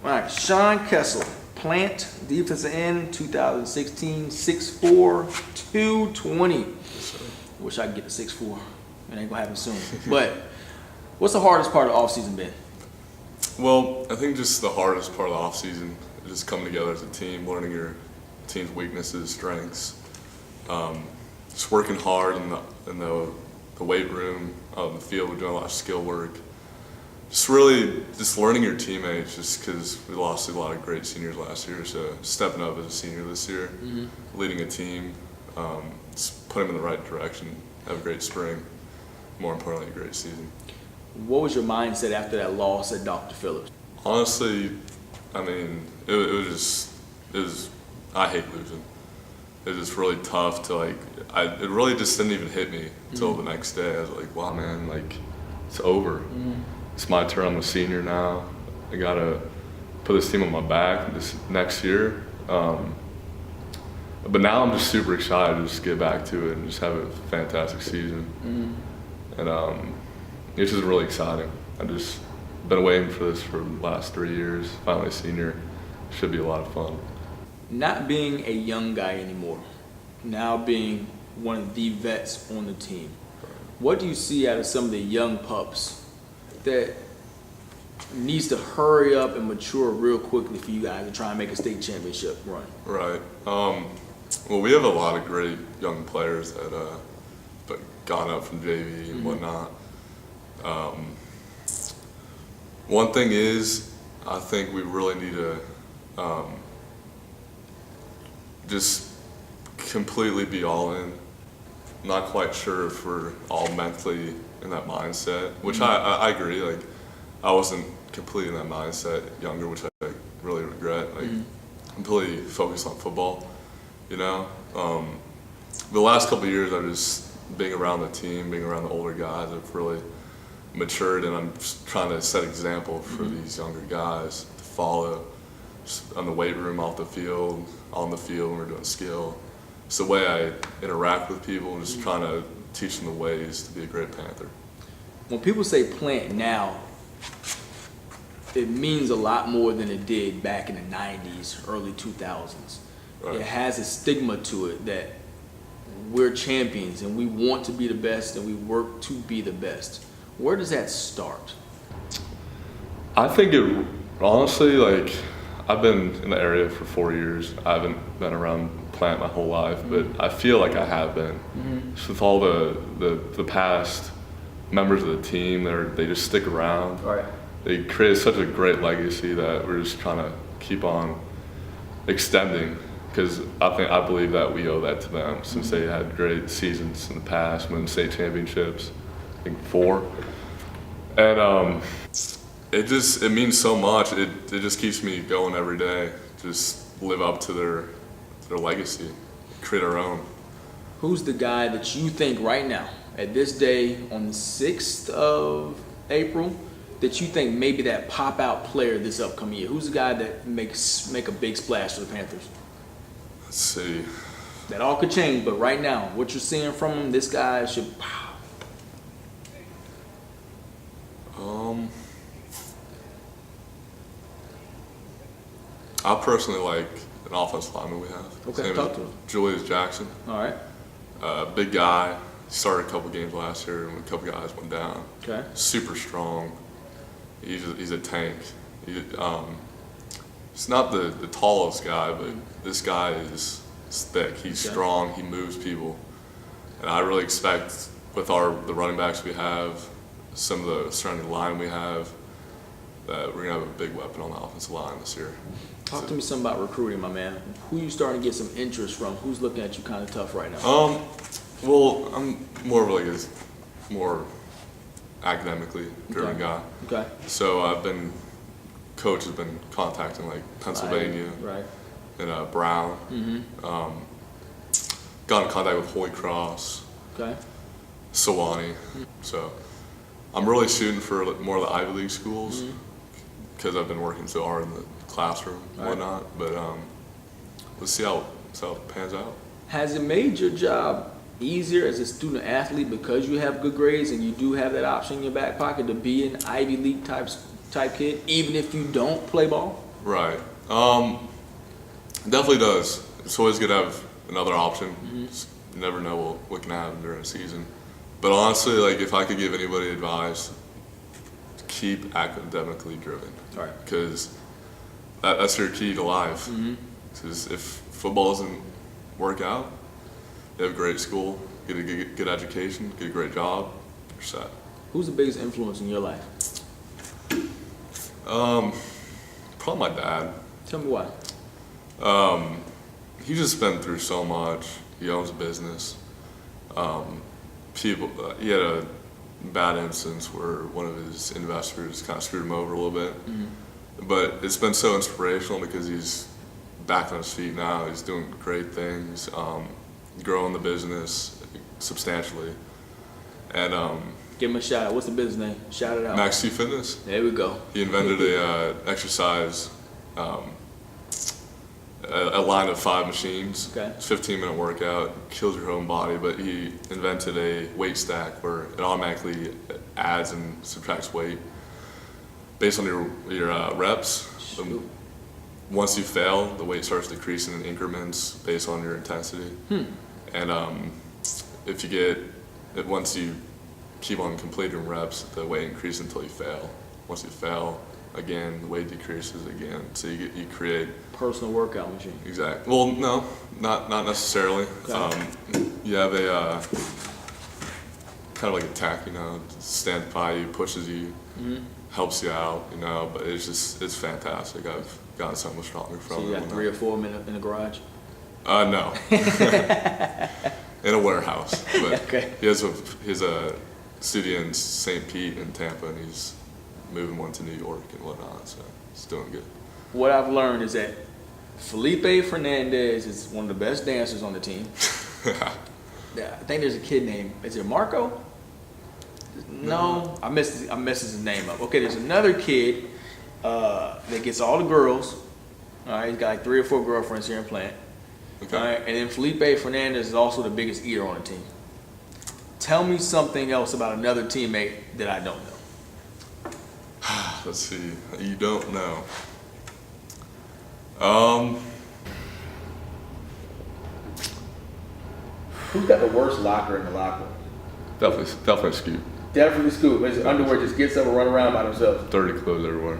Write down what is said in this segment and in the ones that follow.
All right, Sean Kissel, Plant, defensive end, 2016, 6'4", 220. Wish I could get to 6'4". It ain't gonna happen soon. But what's the hardest part of the offseason been? Well, I think just the hardest part of the offseason is just coming together as a team, learning your team's weaknesses, strengths, just working hard in the weight room, out in the field. We're doing a lot of skill work. Just really just learning your teammates, just because we lost a lot of great seniors last year. So stepping up as a senior this year, leading a team, just put them in the right direction, have a great spring, more importantly, a great season. What was your mindset after that loss at Dr. Phillips? Honestly, I mean, it was I hate losing. It was just really tough to it really just didn't even hit me until the next day. I was like, wow, man, like, it's over. It's my turn. I'm a senior now. I gotta put this team on my back this next year. But now I'm just super excited to just get back to it and just have a fantastic season. And it's just really exciting. I've just been waiting for this for the last 3 years. Finally a senior. Should be a lot of fun. Not being a young guy anymore, now being one of the vets on the team, what do you see out of some of the young pups that needs to hurry up and mature real quickly for you guys to try and make a state championship run? Right. Well, we have a lot of great young players that gone up from JV and whatnot. One thing is, I think we really need to just completely be all in. Not quite sure if we're all mentally in that mindset, which I agree. Like, I wasn't completely in that mindset younger, which I really regret. Like, completely focused on football, you know. The last couple of years, I've just being around the team, being around the older guys, I've really matured, and I'm just trying to set example for these younger guys to follow. Just on the weight room, off the field, on the field when we're doing skill. It's the way I interact with people, and just trying to teach them the ways to be a great Panther. When people say Plant now, it means a lot more than it did back in the 90s, early 2000s. Right. It has a stigma to it that we're champions and we want to be the best and we work to be the best. Where does that start? I think it, honestly, like, I've been in the area for 4 years. I haven't been around Plant my whole life, but I feel like I have been. Just with all the past members of the team, they just stick around. Right. They created such a great legacy that we're just trying to keep on extending, because I believe that we owe that to them, since they had great seasons in the past, winning state championships, I think 4. And it means so much. It just keeps me going every day. Just live up to their legacy, create our own. Who's the guy that you think right now, at this day, on the 6th of April, that you think maybe that pop-out player this upcoming year? Who's the guy that make a big splash for the Panthers? Let's see. That all could change, but right now, what you're seeing from him, this guy should pow. I personally like an offensive lineman we have. Okay, His name talk is to him. Julius Jackson. All right. Big guy. He started a couple games last year, and a couple guys went down. Okay. Super strong. He's a tank. He's not the tallest guy, but this guy is thick. He's strong. He moves people, and I really expect with the running backs we have, some of the surrounding line we have, that we're gonna have a big weapon on the offensive line this year. Talk to me some about recruiting, my man. Who you starting to get some interest from? Who's looking at you kind of tough right now? Well, I'm more of like a more academically driven guy. Okay. So coach has been contacting like Pennsylvania, right, and Brown. Got in contact with Holy Cross, okay, Sewanee. So I'm really shooting for more of the Ivy League schools, because I've been working so hard in the classroom and whatnot. But let's see how it pans out. Has it made your job easier as a student athlete because you have good grades and you do have that option in your back pocket to be an Ivy League type kid, even if you don't play ball? Right. Definitely does. It's always good to have another option. Just you never know what can happen during a season. But honestly, like if I could give anybody advice, keep academically driven. All right. Because that's your key to life. Because if football doesn't work out, you have a great school, get a good education, get a great job, you're set. Who's the biggest influence in your life? Probably my dad. Tell me why. He's just been through so much. He owns a business. He had a bad instance where one of his investors kind of screwed him over a little bit. But it's been so inspirational because he's back on his feet now. He's doing great things, growing the business substantially. And Give him a shout out. What's the business name? Shout it out. Max T Fitness. There we go. He invented a exercise, a line of 5 machines. Okay. It's a 15-minute workout, kills your own body, but he invented a weight stack where it automatically adds and subtracts weight based on your reps. Shoot. Once you fail, the weight starts decreasing in increments based on your intensity. And if you once you keep on completing reps, the weight increases until you fail. Once you fail, again, the weight decreases again. So you create Personal workout machine. exactly. Well, no, not necessarily. Okay. You have a kind of like a tech, stands by you, pushes you, helps you out, But it's fantastic. I've gotten so much stronger from So you it. got 3 or 4 of them in the garage? No. In a warehouse. But Okay. he has a studio in St. Pete in Tampa, and he's moving one to New York and whatnot, so he's doing good. What I've learned is that Felipe Fernandez is one of the best dancers on the team. Yeah, I think there's a kid named, is it Marco? No, I messed his name up. Okay, there's another kid that gets all the girls. All right, he's got like 3 or 4 girlfriends here in Plant. Okay. All right, and then Felipe Fernandez is also the biggest eater on the team. Tell me something else about another teammate that I don't know. Let's see. You don't know. Who's got the worst locker in the locker room? Definitely Scoop. Definitely Scoop. His underwear just gets up and run around by themselves. Dirty clothes everywhere.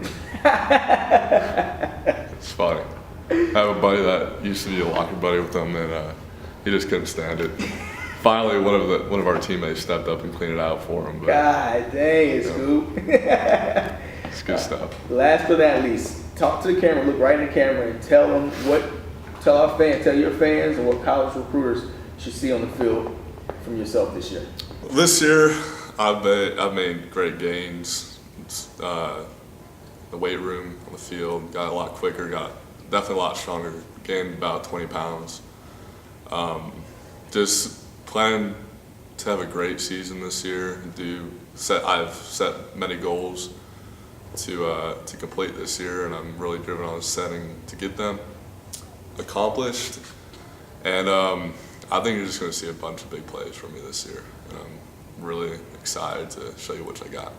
It's funny. I have a buddy that used to be a locker buddy with him, and he just couldn't stand it. Finally, one of our teammates stepped up and cleaned it out for him. But God dang it, Scoop. it's good stuff. Last but not least, talk to the camera, look right in the camera, and tell your fans, and what college recruiters should see on the field from yourself this year. This year, I've made great gains. The weight room on the field got a lot quicker, got definitely a lot stronger, gained about 20 pounds. Just planning to have a great season this year. I've set many goals to complete this year, and I'm really driven on setting to get them accomplished. And I think you're just going to see a bunch of big plays from me this year, and I'm really excited to show you what I got.